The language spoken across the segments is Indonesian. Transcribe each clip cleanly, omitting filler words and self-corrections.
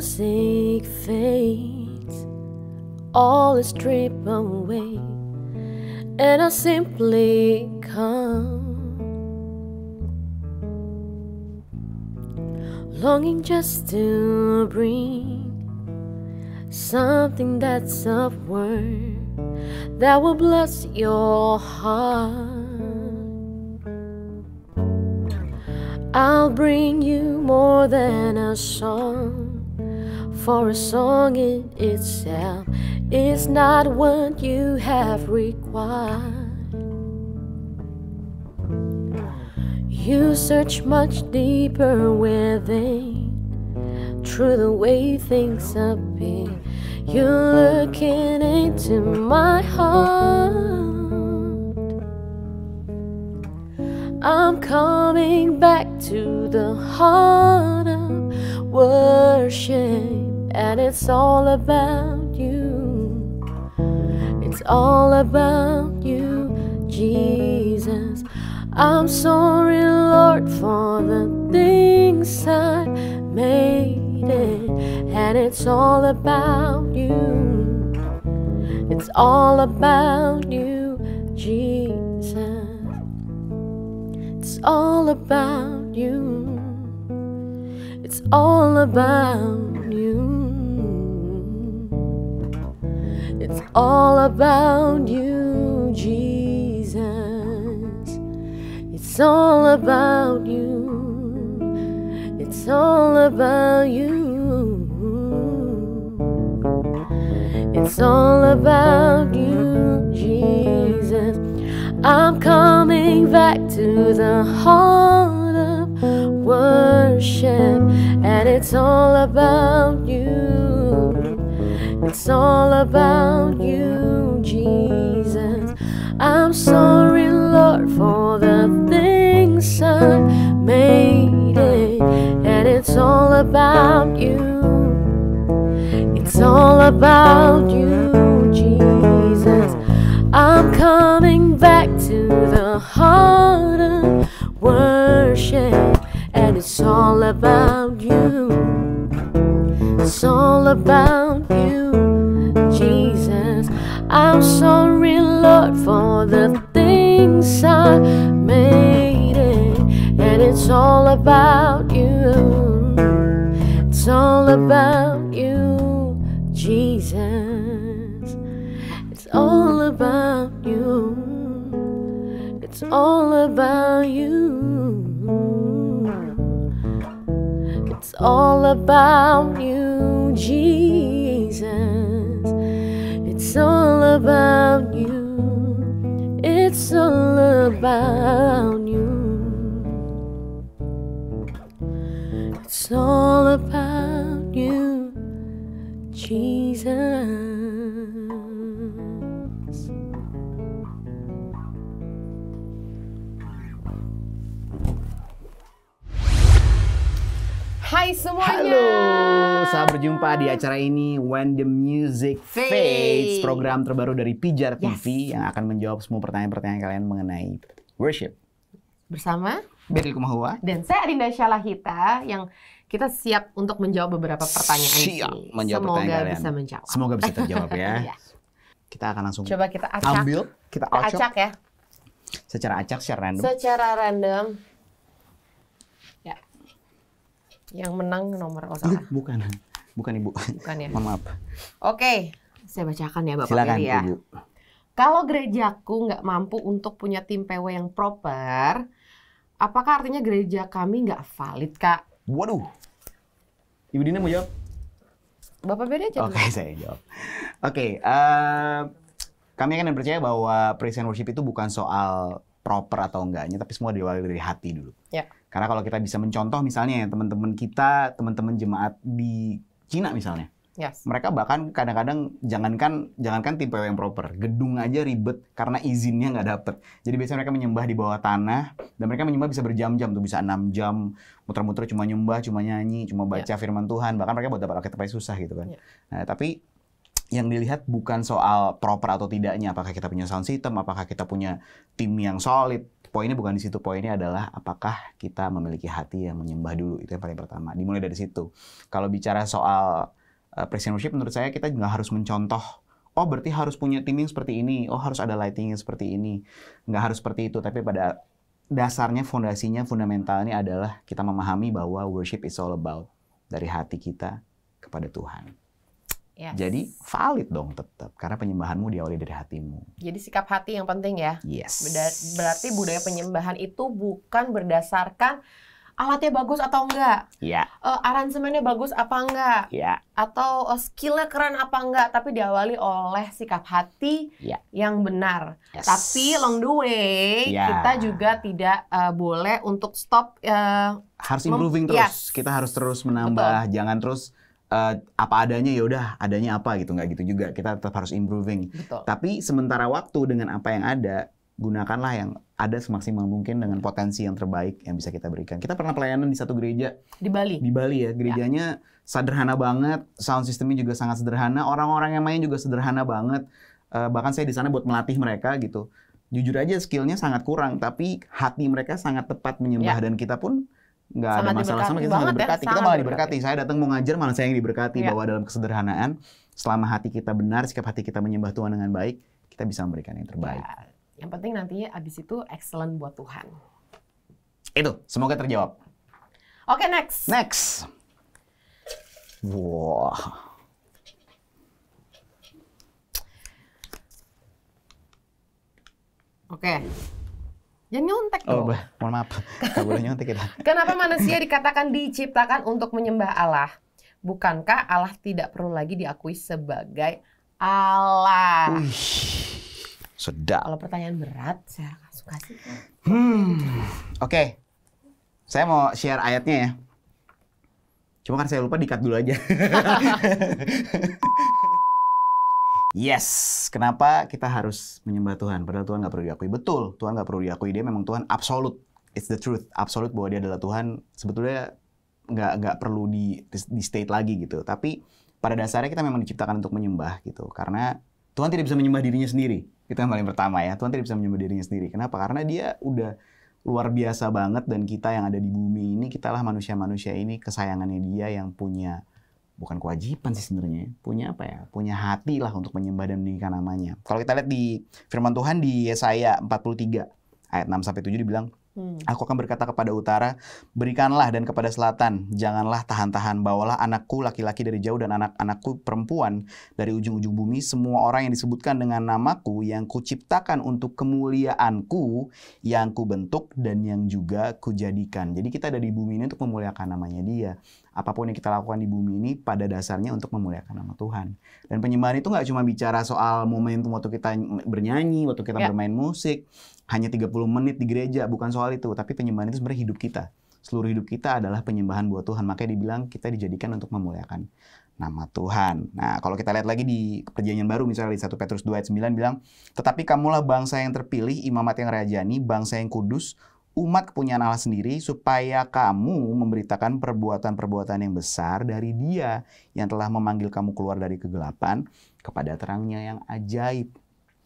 music fades, all is stripped away, and I simply come, longing just to bring something that's of worth that will bless your heart. I'll bring you more than a song, for a song in itself is not what you have required. You search much deeper within, through the way things appear. You're looking into my heart. I'm coming back to the heart of worship, and it's all about you. It's all about you, Jesus. I'm sorry, Lord, for the things I made it, and it's all about you. It's all about you, Jesus. It's all about you. It's all about you. It's all about you, Jesus. It's all about you. It's all about you. It's all about you, Jesus. I'm coming back to the heart of worship, and it's all about you. It's all about you, Jesus. I'm sorry, Lord, for the things I made it, and it's all about you. It's all about you, Jesus. I'm coming back to the heart of worship, and it's all about you. It's all about you, Jesus. I'm sorry, Lord, for the things I made it, and it's all about you. It's all about you, Jesus. It's all about you. It's all about you. It's all about you, Jesus. It's all about you. It's all about you. It's all about you, Jesus. Hai semuanya. Halo, selamat berjumpa di acara ini When the Music Fades, program terbaru dari Pijar TV yang akan menjawab semua pertanyaan-pertanyaan kalian mengenai worship. Bersama Beril Kumahua dan saya Arinda Syalahita yang kita siap untuk menjawab beberapa pertanyaan siap ini. menjawab Semoga pertanyaan kalian. bisa menjawab. Semoga bisa terjawab ya. Iya. Kita akan langsung Coba kita acak. ambil, kita acak ya. Secara acak, secara random. Secara random. Ya. Yang menang nomor salah. Bukan Ibu. Bukan ya. Mohon maaf. Oke, saya bacakan ya Bapak Silakan Ferry ya. Ibu. Kalau gerejaku nggak mampu untuk punya tim PW yang proper, apakah artinya gereja kami nggak valid, Kak? Waduh. Ibu Dina mau jawab? Bapak Ferry aja dulu. Oke, saya jawab. Oke, kami akan percaya bahwa praise and worship itu bukan soal proper atau enggaknya, tapi semua diawali dari hati dulu. Ya. Karena kalau kita bisa mencontoh misalnya ya teman-teman kita, teman-teman jemaat di Cina misalnya, Yes. mereka bahkan kadang-kadang jangankan tim PW yang proper, gedung aja ribet karena izinnya nggak dapet. Jadi biasanya mereka menyembah di bawah tanah, dan mereka menyembah bisa berjam-jam tuh, bisa 6 jam muter-muter cuma nyembah, cuma nyanyi, cuma baca firman Tuhan, bahkan mereka buat dapat Alkitab susah gitu kan. Nah, tapi yang dilihat bukan soal proper atau tidaknya, apakah kita punya sound system, apakah kita punya tim yang solid. Poinnya bukan di situ, poinnya adalah apakah kita memiliki hati yang menyembah dulu. Itu yang paling pertama, dimulai dari situ. Kalau bicara soal praise and worship, menurut saya kita nggak harus mencontoh, oh berarti harus punya tim yang seperti ini, oh harus ada lighting yang seperti ini. Nggak harus seperti itu, tapi pada dasarnya, fondasinya, fundamentalnya adalah kita memahami bahwa worship is all about dari hati kita kepada Tuhan. Yes. Jadi valid dong tetap, karena penyembahanmu diawali dari hatimu. Jadi sikap hati yang penting ya. Yes. Berarti budaya penyembahan itu bukan berdasarkan alatnya bagus atau enggak, Ya. aransemennya bagus apa enggak, Ya. atau skillnya keren apa enggak, tapi diawali oleh sikap hati Ya. yang benar. Yes. Tapi along the way Ya. kita juga tidak boleh untuk stop. Harus improving terus. Yes. Kita harus terus menambah, jangan terus apa adanya, ya udah adanya apa gitu, nggak gitu juga. Kita tetap harus improving. Betul. Tapi sementara waktu dengan apa yang ada, gunakanlah yang ada semaksimal mungkin dengan potensi yang terbaik yang bisa kita berikan. Kita pernah pelayanan di satu gereja Di Bali. di Bali ya, gerejanya sederhana banget, sound systemnya juga sangat sederhana, orang-orang yang main juga sederhana banget. Bahkan saya di sana buat melatih mereka gitu. Jujur aja skillnya sangat kurang, tapi hati mereka sangat tepat menyembah, dan kita pun nggak ada Sangat masalah sama, kita diberkati sangat banget ya, diberkati. Kita sangat malah diberkati. diberkati. Saya datang mau ngajar, malah saya yang diberkati Ya. bahwa dalam kesederhanaan, selama hati kita benar, sikap hati kita menyembah Tuhan dengan baik, kita bisa memberikan yang terbaik. Ya, yang penting nantinya abis itu excellent buat Tuhan. Itu, semoga terjawab. Oke, next. Next. Wah. Oke. Jangan nyontek Oh, dong. mohon maaf. Nggak boleh nyontek kita. Kenapa manusia dikatakan diciptakan untuk menyembah Allah? Bukankah Allah tidak perlu lagi diakui sebagai Allah? Wih, sedap. Kalau pertanyaan berat, saya langsung kasih. Oke. Saya mau share ayatnya ya. Cuma kan saya lupa, di-cut dulu aja. Yes, kenapa kita harus menyembah Tuhan? Padahal Tuhan nggak perlu diakui. Betul, Tuhan nggak perlu diakui. Dia memang Tuhan absolut. It's the truth. Absolut bahwa dia adalah Tuhan. Sebetulnya nggak perlu di state lagi gitu. Tapi pada dasarnya kita memang diciptakan untuk menyembah gitu. Karena Tuhan tidak bisa menyembah dirinya sendiri. Itu yang paling pertama ya. Tuhan tidak bisa menyembah dirinya sendiri. Kenapa? Karena dia udah luar biasa banget, dan kita yang ada di bumi ini, kitalah manusia-manusia ini kesayangannya dia yang punya, bukan kewajiban sih sebenarnya, punya apa ya? Punya hati lah untuk menyembah dan meninggikan namanya. Kalau kita lihat di firman Tuhan di Yesaya 43 ayat 6-7 dibilang, Aku akan berkata kepada utara, berikanlah, dan kepada selatan, janganlah tahan-tahan, bawalah anakku laki-laki dari jauh dan anak-anakku perempuan dari ujung-ujung bumi, semua orang yang disebutkan dengan namaku, yang kuciptakan untuk kemuliaanku, yang kubentuk dan yang juga kujadikan. Jadi kita ada di bumi ini untuk memuliakan namanya dia. Apapun yang kita lakukan di bumi ini pada dasarnya untuk memuliakan nama Tuhan. Dan penyembahan itu nggak cuma bicara soal momentum waktu kita bernyanyi, waktu kita bermain musik, hanya 30 menit di gereja, bukan soal itu. Tapi penyembahan itu sebenarnya hidup kita. Seluruh hidup kita adalah penyembahan buat Tuhan. Makanya dibilang kita dijadikan untuk memuliakan nama Tuhan. Nah, kalau kita lihat lagi di Perjanjian Baru, misalnya di 1 Petrus 2 ayat 9 bilang, tetapi kamulah bangsa yang terpilih, imamat yang rajani, bangsa yang kudus, umat kepunyaan Allah sendiri, supaya kamu memberitakan perbuatan-perbuatan yang besar dari Dia yang telah memanggil kamu keluar dari kegelapan kepada terangnya yang ajaib.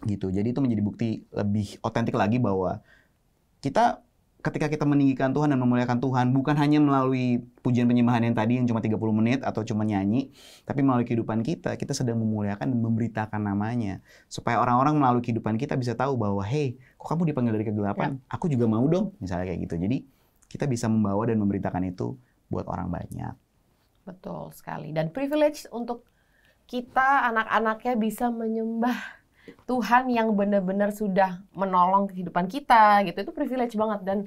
Gitu. Jadi itu menjadi bukti lebih otentik lagi bahwa kita ketika kita meninggikan Tuhan dan memuliakan Tuhan, bukan hanya melalui pujian penyembahan yang tadi yang cuma 30 menit atau cuma nyanyi, tapi melalui kehidupan kita sedang memuliakan dan memberitakan namanya. Supaya orang-orang melalui kehidupan kita bisa tahu bahwa, hey, kok kamu dipanggil dari kegelapan? Ya. Aku juga mau dong, misalnya kayak gitu. Jadi kita bisa membawa dan memberitakan itu buat orang banyak. Betul sekali. Dan privilege untuk kita, anak-anaknya, bisa menyembah Tuhan yang benar-benar sudah menolong kehidupan kita gitu. Itu privilege banget, dan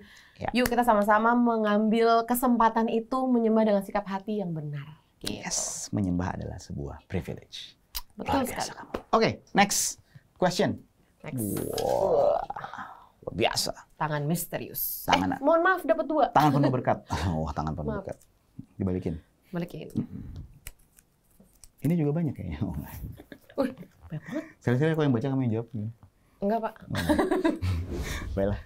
yuk kita sama-sama mengambil kesempatan itu menyembah dengan sikap hati yang benar gitu. Yes, menyembah adalah sebuah privilege. Betul sekali. Oke, next question. Next. Wow, luar biasa. Tangan misterius. Tangan, mohon maaf, dapat 2. Tangan penuh berkat. Wah, tangan penuh berkat. Dibalikin. Balikin. Ini juga banyak kayaknya. Banyak banget. Sekali-sekali aku yang baca, kamu yang jawab. Enggak, Pak. Baiklah.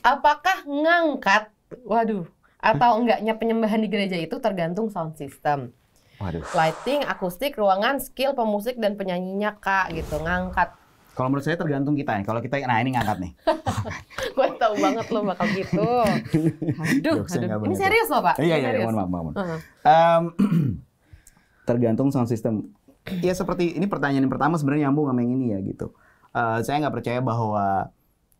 Apakah ngangkat, atau enggaknya penyembahan di gereja itu tergantung sound system? Waduh. Lighting, akustik, ruangan, skill pemusik dan penyanyinya Kak gitu, ngangkat. Kalau menurut saya tergantung kita ya. Kalau kita, nah ini ngangkat nih. Gue tahu banget lo bakal gitu. Aduh. Ini serius loh Pak? Iya, mohon maaf. Tergantung sound system. Ya seperti ini pertanyaan yang pertama sebenarnya nyambung sama yang ini ya gitu. Saya nggak percaya bahwa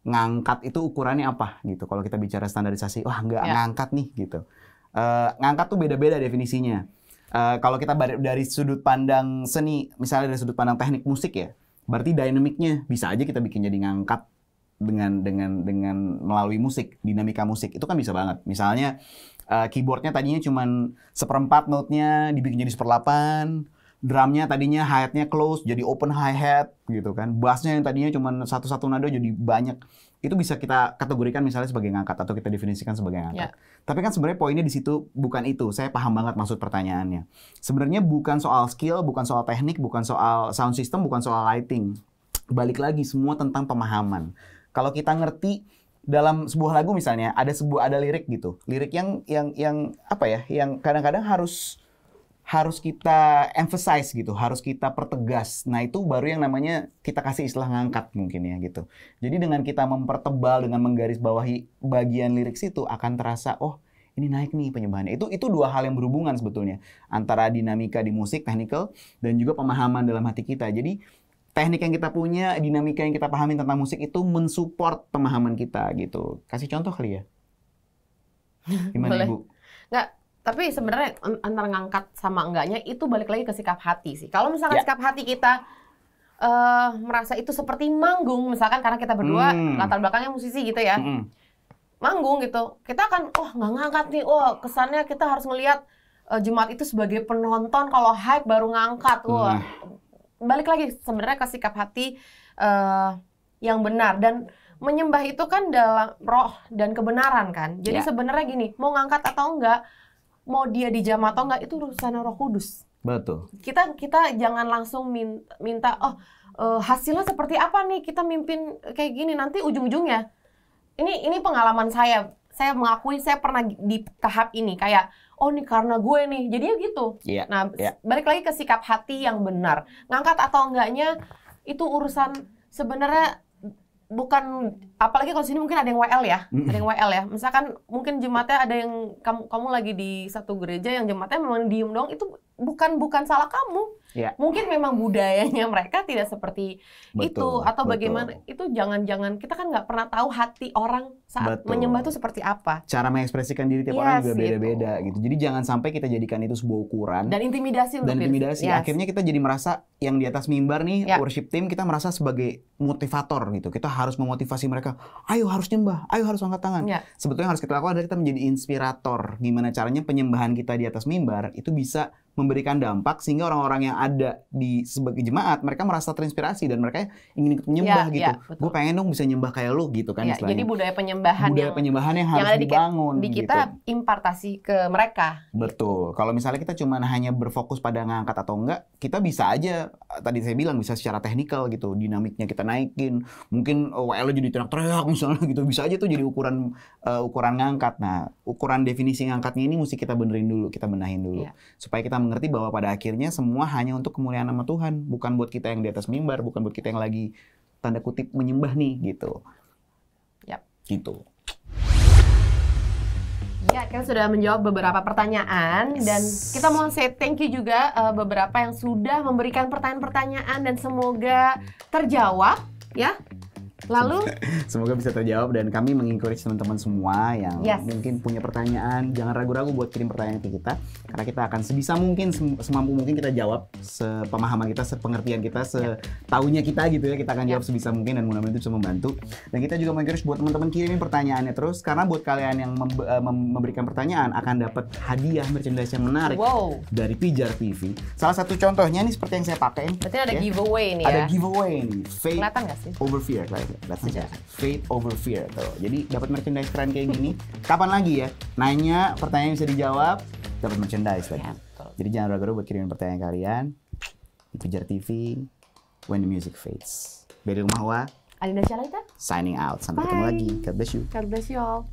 ngangkat itu ukurannya apa gitu. Kalau kita bicara standarisasi, wah nggak ngangkat nih gitu. Ngangkat tuh beda-beda definisinya. Kalau kita dari sudut pandang seni, misalnya dari sudut pandang teknik musik ya, berarti dinamiknya bisa aja kita bikin jadi ngangkat dengan melalui musik, dinamika musik itu kan bisa banget. Misalnya keyboardnya tadinya cuman 1/4 note-nya dibikin jadi 1/8, drumnya tadinya hi-hat-nya close jadi open hi-hat gitu kan, bassnya yang tadinya cuman satu nada jadi banyak. Itu bisa kita kategorikan misalnya sebagai ngangkat atau kita definisikan sebagai ngangkat. Tapi kan sebenarnya poinnya di situ bukan itu. Saya paham banget maksud pertanyaannya. Sebenarnya bukan soal skill, bukan soal teknik, bukan soal sound system, bukan soal lighting. Balik lagi semua tentang pemahaman. Kalau kita ngerti dalam sebuah lagu misalnya ada lirik gitu. Lirik yang apa ya? Yang kadang-kadang harus kita emphasize gitu, harus kita pertegas. Nah itu baru yang namanya kita kasih istilah ngangkat mungkin ya gitu. Jadi dengan kita mempertebal, dengan menggarisbawahi bagian lirik situ akan terasa, oh ini naik nih penyembahannya. Itu dua hal yang berhubungan sebetulnya. Antara dinamika di musik, technical, dan juga pemahaman dalam hati kita. Jadi teknik yang kita punya, dinamika yang kita pahami tentang musik itu mensupport pemahaman kita gitu. Kasih contoh kali ya? Gimana Ibu? Nggak. Tapi sebenarnya antara ngangkat sama enggaknya itu balik lagi ke sikap hati sih. Kalau misalkan sikap hati kita merasa itu seperti manggung, misalkan karena kita berdua latar belakangnya musisi gitu ya, manggung gitu, kita akan nggak ngangkat nih, kesannya kita harus ngelihat jemaat itu sebagai penonton, kalau hype baru ngangkat, balik lagi sebenarnya ke sikap hati yang benar. Dan menyembah itu kan dalam roh dan kebenaran kan. Jadi sebenarnya gini, mau ngangkat atau enggak, mau dia di jam atau enggak, itu urusan Roh Kudus. Betul. Kita jangan langsung minta hasilnya seperti apa nih, kita mimpin kayak gini, nanti ujung-ujungnya ini pengalaman saya mengakui saya pernah di tahap ini kayak nih karena gue nih jadinya gitu. Nah balik lagi ke sikap hati yang benar. Ngangkat atau enggaknya itu urusan sebenarnya bukan, apalagi kalau sini mungkin ada yang WL ya, ada yang WL ya. Misalkan mungkin jemaatnya ada yang kamu lagi di satu gereja yang jemaatnya memang diem dong, itu bukan salah kamu. Mungkin memang budayanya mereka tidak seperti itu atau bagaimana. Itu jangan kita kan nggak pernah tahu hati orang saat menyembah itu seperti apa. Cara mengekspresikan diri tiap orang juga beda-beda gitu. Jadi jangan sampai kita jadikan itu sebuah ukuran dan intimidasi. Akhirnya kita jadi merasa yang di atas mimbar nih worship team, kita merasa sebagai motivator gitu. Kita harus memotivasi mereka, ayo harus nyembah, ayo harus angkat tangan. Sebetulnya yang harus kita lakukan adalah kita menjadi inspirator. Gimana caranya penyembahan kita di atas mimbar itu bisa memberikan dampak sehingga orang-orang yang ada di sebagai jemaat mereka merasa terinspirasi dan mereka ingin ikut menyembah gitu. Gue pengen dong bisa nyembah kayak lu gitu kan. Jadi budaya penyembahan yang harus dibangun di kita gitu. Impartasi ke mereka. Betul. Kalau misalnya kita cuma hanya berfokus pada ngangkat atau enggak, kita bisa aja tadi saya bilang bisa secara teknikal gitu, dinamiknya kita naikin. Mungkin WL jadi teriak-teriak misalnya gitu, bisa aja tuh jadi ukuran ngangkat. Nah, ukuran definisi ngangkatnya ini mesti kita benerin dulu, kita benahin dulu. Supaya kita mengerti bahwa pada akhirnya semua hanya untuk kemuliaan nama Tuhan, bukan buat kita yang di atas mimbar, bukan buat kita yang lagi tanda kutip menyembah nih gitu. Gitu. Ya, kita sudah menjawab beberapa pertanyaan dan kita mau say thank you juga beberapa yang sudah memberikan pertanyaan-pertanyaan dan semoga terjawab ya. Lalu semoga bisa terjawab dan kami mengencourage teman-teman semua yang mungkin punya pertanyaan, jangan ragu-ragu buat kirim pertanyaan ke kita karena kita akan sebisa mungkin, semampu mungkin kita jawab, sepemahaman kita, sepengertian kita, setaunya kita gitu ya, kita akan jawab sebisa mungkin dan mudah-mudahan itu bisa membantu. Dan kita juga mengencourage buat teman-teman kirimin pertanyaannya terus karena buat kalian yang memberikan pertanyaan akan dapat hadiah merchandise yang menarik dari Pijar TV. Salah satu contohnya nih seperti yang saya pakai. Berarti ada giveaway nih ya. Ada giveaway nih. Kelihatan nggak sih? Over Fear. Faith Over Fear tuh. Jadi dapat merchandise keren kayak gini. Kapan lagi ya? Nanya, pertanyaan bisa dijawab, dapat merchandise lagi. Jadi jangan ragu-ragu buat kirimin pertanyaan kalian di Pijar TV When the Music Fades. Dari rumah Wa, Adinda Syalaita, signing out. Sampai ketemu lagi. God bless you. God bless you all.